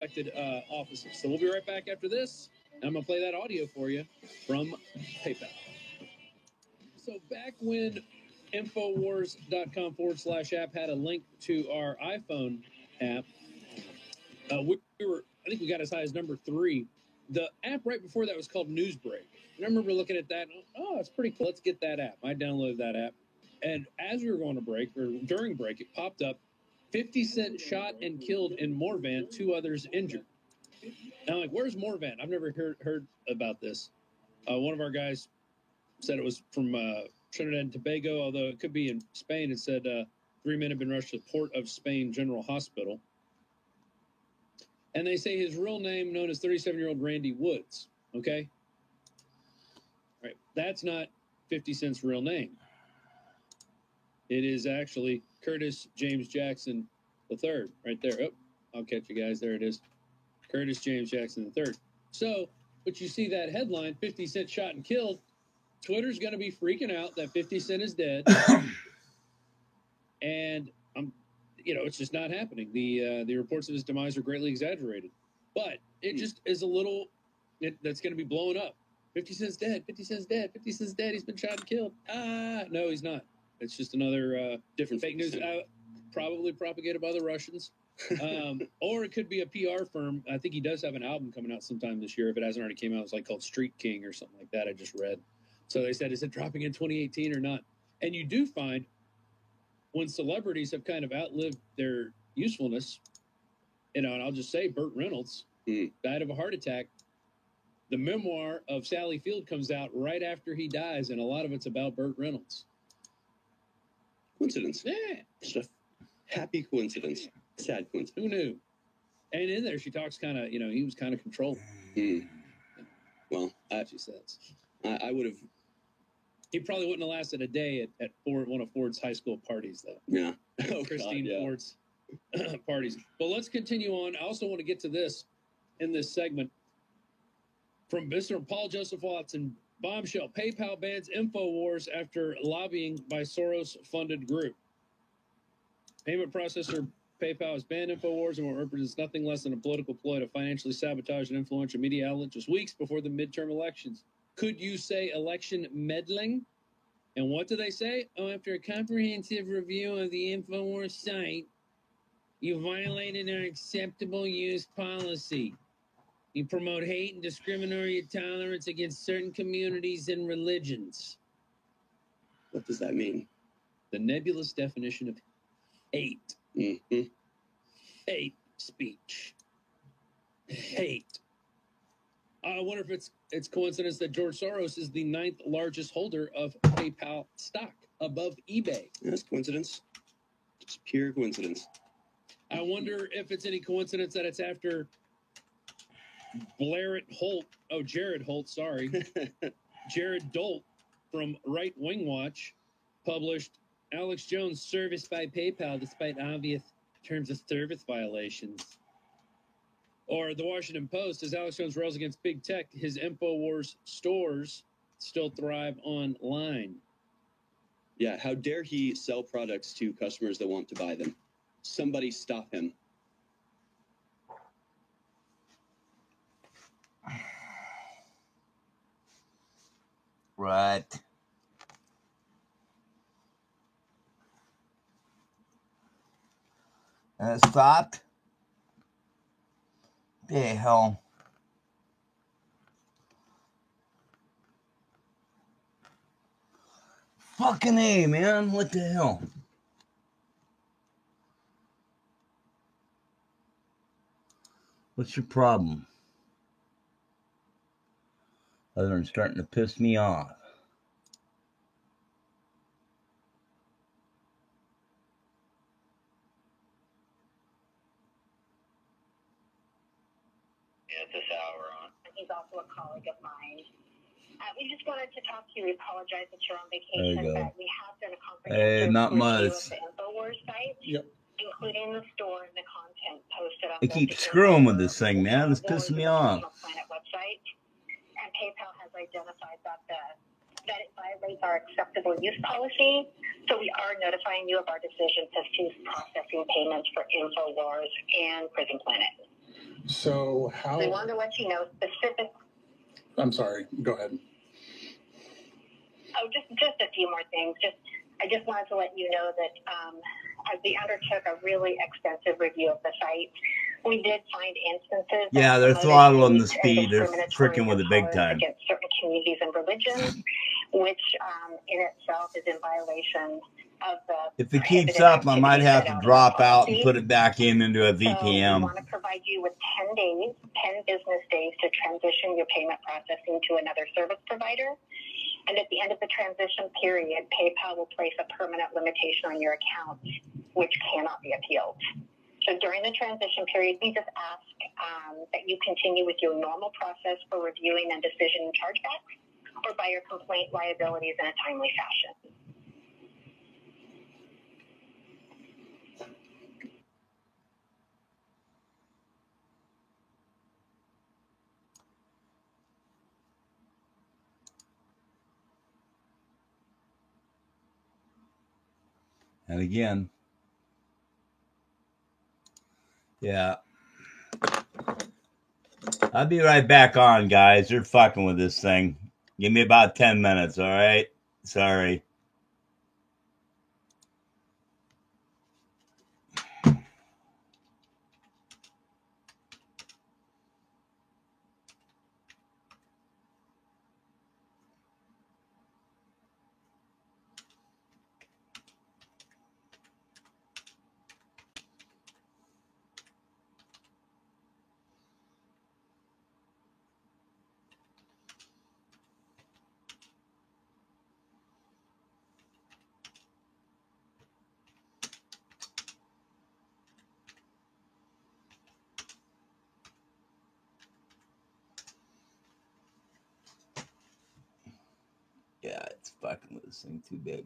elected officers. So we'll be right back after this. I'm going to play that audio for you from PayPal. So back when Infowars.com/app had a link to our iPhone app, we were, I think we got as high as number 3. The app right before that was called Newsbreak. And I remember looking at that, and, oh, it's pretty cool. Let's get that app. I downloaded that app. And as we were going to break, or during break, it popped up, 50 Cent shot and killed in Morvan, 2 others injured. And I'm like, where's Morvan? I've never heard about this. One of our guys said it was from Trinidad and Tobago, although it could be in Spain. It said 3 men have been rushed to the Port of Spain General Hospital. And they say his real name, known as 37-year-old Randy Woods. Okay? All right. That's not 50 Cent's real name. It is actually Curtis James Jackson III, right there. Oh, I'll catch you guys. There it is. Curtis James Jackson III. So, but you see that headline, 50 Cent shot and killed. Twitter's going to be freaking out that 50 Cent is dead. And it's just not happening. The reports of his demise are greatly exaggerated. But it just is a little that's going to be blowing up. 50 Cent's dead. 50 Cent's dead. 50 Cent's dead. He's been shot and killed. No, he's not. It's just another different fake news, probably propagated by the Russians. Or it could be a PR firm. I think he does have an album coming out sometime this year. If it hasn't already came out, it's called Street King or something like that. I just read. So they said, is it dropping in 2018 or not? And you do find when celebrities have kind of outlived their usefulness, and I'll just say Burt Reynolds died of a heart attack. The memoir of Sally Field comes out right after he dies, and a lot of it's about Burt Reynolds. Coincidence. Yeah. Just a happy coincidence. Sad coincidence. Who knew? And in there, she talks kind of, he was kind of controlling. Well, she says. I would have. He probably wouldn't have lasted a day at one of Ford's high school parties, though. Yeah. Christine Ford's parties. But let's continue on. I also want to get to this in this segment. From Mr. Paul Joseph Watson, bombshell. PayPal bans InfoWars after lobbying by Soros-funded group. Payment processor PayPal has banned InfoWars and what represents nothing less than a political ploy to financially sabotage an influential media outlet just weeks before the midterm elections. Could you say election meddling? And what do they say? Oh, after a comprehensive review of the InfoWars site, you violated our acceptable use policy. You promote hate and discriminatory tolerance against certain communities and religions. What does that mean? The nebulous definition of hate. Mm-hmm. Hate speech. Hate. I wonder if it's coincidence that George Soros is the 9th largest holder of PayPal stock, above eBay. That's coincidence. Just pure coincidence. I wonder if it's any coincidence that it's after Jared Holt, sorry. Jared Dolt from Right Wing Watch published Alex Jones serviced by PayPal despite obvious terms of service violations. Or the Washington Post, as Alex Jones rails against big tech, his InfoWars stores still thrive online. Yeah, how dare he sell products to customers that want to buy them? Somebody stop him. Right. And it stopped. The hell. Fucking A, man. What the hell? What's your problem? Other than starting to piss me off. This hour on. He's also a colleague of mine. We just wanted to talk to you. We apologize that you're on vacation, but we have done a comprehensive review of the InfoWars site, including the store and the content posted on I keep screwing with this thing, man. It's pissing me off. Planet website, and PayPal has identified that it violates our acceptable use policy. So we are notifying you of our decision to cease processing payments for InfoWars and Prison Planet. So how... We wanted to let you know specific... I'm sorry. Go ahead. Oh, just a few more things. I just wanted to let you know that as we undertook a really extensive review of the site, we did find instances. Yeah, they're throttling the speed. They're freaking with it big time. Against certain communities and religions, which in itself is in violation of the... If it keeps up, I might have to drop out and put it back into a VPN. So we want to provide you with 10 business days to transition your payment processing to another service provider. And at the end of the transition period, PayPal will place a permanent limitation on your account, which cannot be appealed. So during the transition period, we just ask that you continue with your normal process for reviewing and decision chargebacks or by your complaint liabilities in a timely fashion. And again, yeah. I'll be right back on, guys. You're fucking with this thing. Give me about 10 minutes, all right? Sorry. Yeah, it's fucking with this thing too big.